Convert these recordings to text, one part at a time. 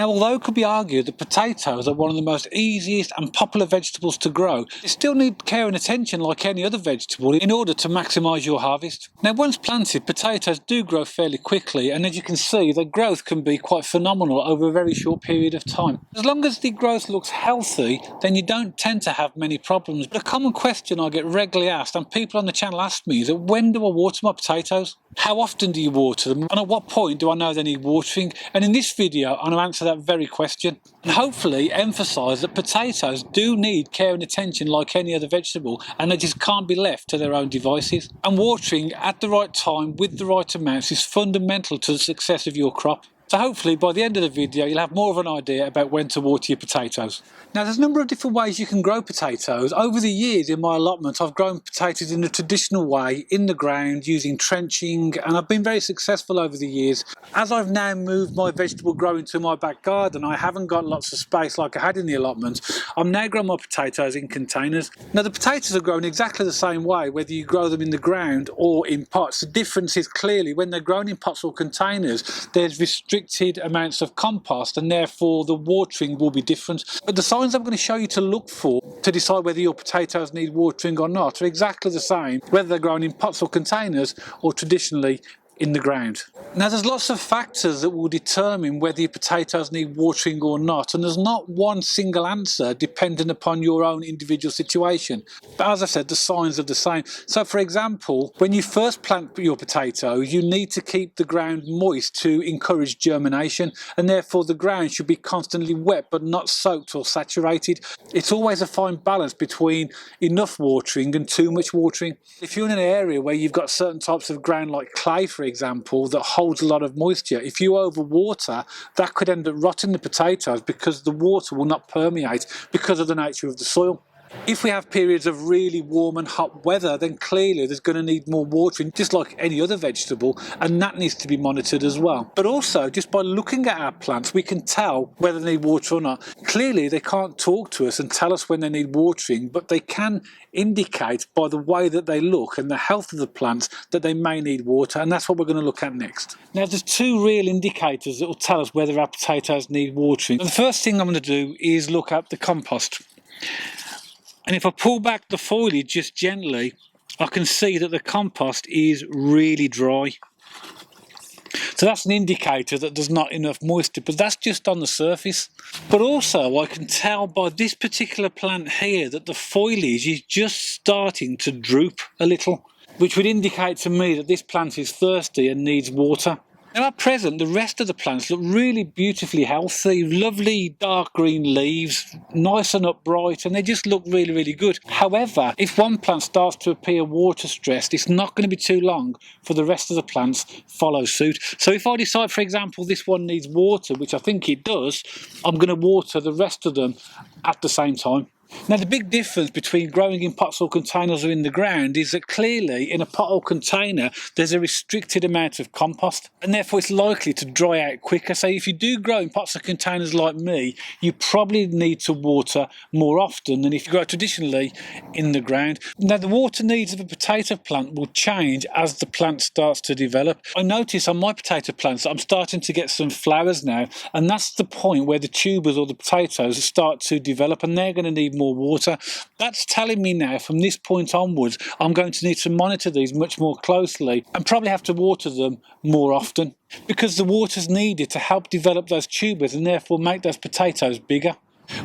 Now, although it could be argued that potatoes are one of the most easiest and popular vegetables to grow, they still need care and attention like any other vegetable in order to maximise your harvest. Now, once planted, potatoes do grow fairly quickly, and as you can see, their growth can be quite phenomenal over a very short period of time. As long as the growth looks healthy, then you don't tend to have many problems. But a common question I get regularly asked, and people on the channel ask me, is that when do I water my potatoes? How often do you water them? And at what point do I know they need watering? And in this video, I'm going to answer that very question and hopefully emphasise that potatoes do need care and attention like any other vegetable, and they just can't be left to their own devices. And watering at the right time with the right amounts is fundamental to the success of your crop. So hopefully by the end of the video you'll have more of an idea about when to water your potatoes. Now there's a number of different ways you can grow potatoes. Over the years in my allotment I've grown potatoes in a traditional way in the ground using trenching, and I've been very successful over the years. As I've now moved my vegetable growing to my back garden, I haven't got lots of space like I had in the allotment. I'm now growing my potatoes in containers. Now the potatoes are grown exactly the same way whether you grow them in the ground or in pots. The difference is clearly when they're grown in pots or containers there's restricted amounts of compost, and therefore the watering will be different. But the signs I'm going to show you to look for to decide whether your potatoes need watering or not are exactly the same whether they're grown in pots or containers or traditionally in the ground. Now there's lots of factors that will determine whether your potatoes need watering or not, and there's not one single answer depending upon your own individual situation. But as I said, the signs are the same. So for example, when you first plant your potatoes, you need to keep the ground moist to encourage germination, and therefore the ground should be constantly wet but not soaked or saturated. It's always a fine balance between enough watering and too much watering. If you're in an area where you've got certain types of ground like clay, for example, that holds a lot of moisture, if you overwater, that could end up rotting the potatoes because the water will not permeate because of the nature of the soil. If we have periods of really warm and hot weather, then clearly there's going to need more watering, just like any other vegetable, and that needs to be monitored as well. But also, just by looking at our plants, we can tell whether they need water or not. Clearly, they can't talk to us and tell us when they need watering, but they can indicate by the way that they look and the health of the plants that they may need water, and that's what we're going to look at next. Now, there's two real indicators that will tell us whether our potatoes need watering. And the first thing I'm going to do is look at the compost. And if I pull back the foliage just gently, I can see that the compost is really dry. So that's an indicator that there's not enough moisture, but that's just on the surface. But also I can tell by this particular plant here that the foliage is just starting to droop a little, which would indicate to me that this plant is thirsty and needs water. Now at present, the rest of the plants look really beautifully healthy, lovely dark green leaves, nice and upright, and they just look really, really good. However, if one plant starts to appear water stressed, it's not going to be too long for the rest of the plants follow suit. So if I decide, for example, this one needs water, which I think it does, I'm going to water the rest of them at the same time. Now the big difference between growing in pots or containers or in the ground is that clearly in a pot or container there's a restricted amount of compost, and therefore it's likely to dry out quicker. So if you do grow in pots or containers like me, you probably need to water more often than if you grow traditionally in the ground. Now the water needs of a potato plant will change as the plant starts to develop. I notice on my potato plants that I'm starting to get some flowers now, and that's the point where the tubers or the potatoes start to develop, and they're going to need more water. That's telling me now from this point onwards I'm going to need to monitor these much more closely and probably have to water them more often, because the water's needed to help develop those tubers and therefore make those potatoes bigger.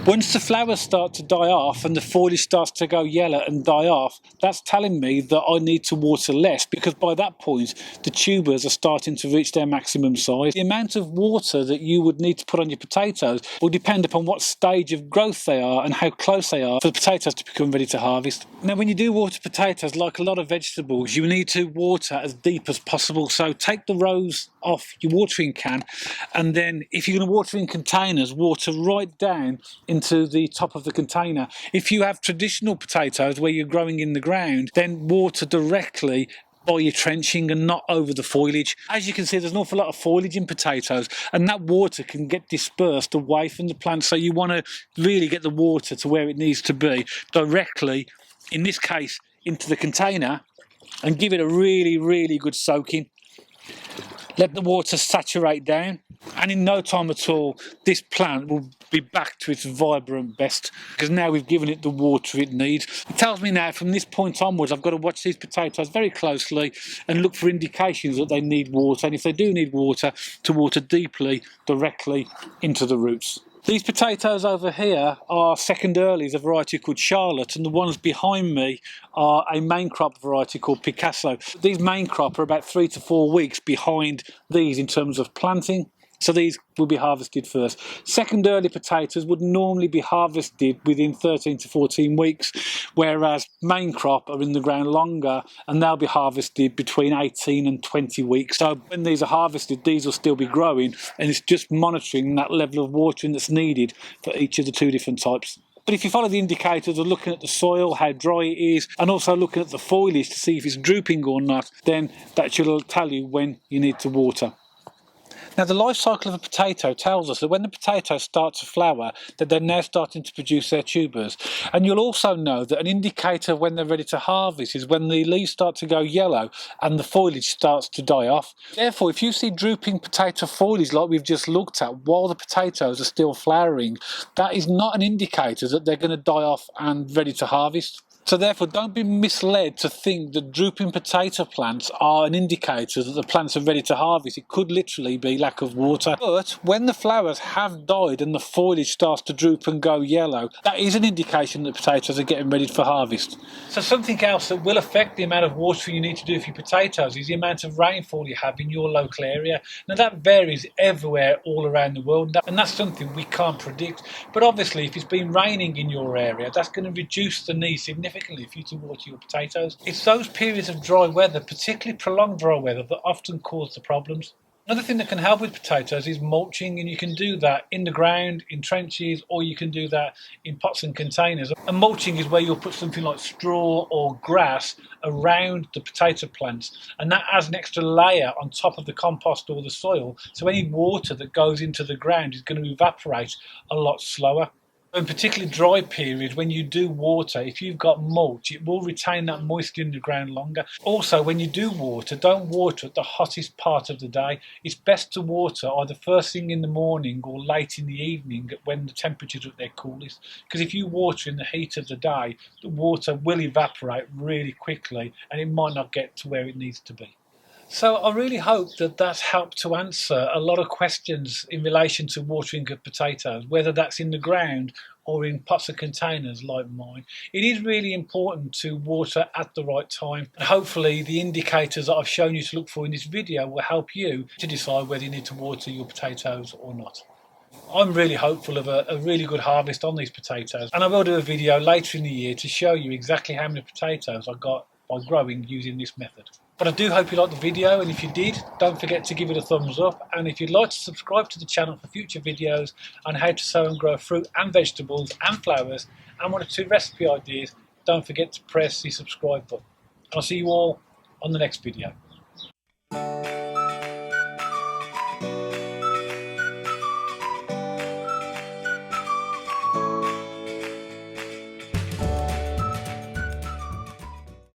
Once the flowers start to die off and the foliage starts to go yellow and die off, that's telling me that I need to water less, because by that point the tubers are starting to reach their maximum size. The amount of water that you would need to put on your potatoes will depend upon what stage of growth they are and how close they are for the potatoes to become ready to harvest. Now when you do water potatoes, like a lot of vegetables, you need to water as deep as possible. So take the rows off your watering can, and then if you're going to water in containers, water right down into the top of the container. If you have traditional potatoes where you're growing in the ground, then water directly by your trenching and not over the foliage. As you can see, there's an awful lot of foliage in potatoes, and that water can get dispersed away from the plant, so you want to really get the water to where it needs to be, directly, in this case, into the container, and give it a really, really good soaking. let the water saturate down, and in no time at all this plant will be back to its vibrant best, because now we've given it the water it needs. It tells me now from this point onwards I've got to watch these potatoes very closely and look for indications that they need water, and if they do need water, to water deeply, directly into the roots. These potatoes over here are second earlies, a variety called Charlotte, and the ones behind me are a main crop variety called Picasso. These main crop are about 3 to 4 weeks behind these in terms of planting, so these will be harvested first. Second early potatoes would normally be harvested within 13 to 14 weeks, whereas main crop are in the ground longer and they'll be harvested between 18 and 20 weeks. So when these are harvested, these will still be growing, and it's just monitoring that level of watering that's needed for each of the two different types. But if you follow the indicators of looking at the soil, how dry it is, and also looking at the foliage to see if it's drooping or not, then that should tell you when you need to water. Now, the life cycle of a potato tells us that when the potatoes start to flower, that they're now starting to produce their tubers. And you'll also know that an indicator of when they're ready to harvest is when the leaves start to go yellow and the foliage starts to die off. Therefore, if you see drooping potato foliage like we've just looked at while the potatoes are still flowering, that is not an indicator that they're going to die off and ready to harvest. So therefore, don't be misled to think that drooping potato plants are an indicator that the plants are ready to harvest. It could literally be lack of water. But when the flowers have died and the foliage starts to droop and go yellow, that is an indication that potatoes are getting ready for harvest. So something else that will affect the amount of watering you need to do for your potatoes is the amount of rainfall you have in your local area. Now that varies everywhere all around the world, and that's something we can't predict. But obviously, if it's been raining in your area, that's going to reduce the need significantly for you to water your potatoes. It's those periods of dry weather, particularly prolonged dry weather, that often cause the problems. Another thing that can help with potatoes is mulching, and you can do that in the ground, in trenches, or you can do that in pots and containers. And mulching is where you'll put something like straw or grass around the potato plants, and that adds an extra layer on top of the compost or the soil, so any water that goes into the ground is going to evaporate a lot slower. In particularly dry periods, when you do water, if you've got mulch, it will retain that moisture in the ground longer. Also, when you do water, don't water at the hottest part of the day. It's best to water either first thing in the morning or late in the evening when the temperatures are at their coolest. Because if you water in the heat of the day, the water will evaporate really quickly and it might not get to where it needs to be. So I really hope that that's helped to answer a lot of questions in relation to watering of potatoes, whether that's in the ground or in pots and containers like mine. It is really important to water at the right time, and hopefully the indicators that I've shown you to look for in this video will help you to decide whether you need to water your potatoes or not. I'm really hopeful of a really good harvest on these potatoes, and I will do a video later in the year to show you exactly how many potatoes I got by growing using this method. But I do hope you liked the video, and if you did, don't forget to give it a thumbs up, and if you'd like to subscribe to the channel for future videos on how to sow and grow fruit and vegetables and flowers and 1 or 2 recipe ideas, don't forget to press the subscribe button. And I'll see you all on the next video.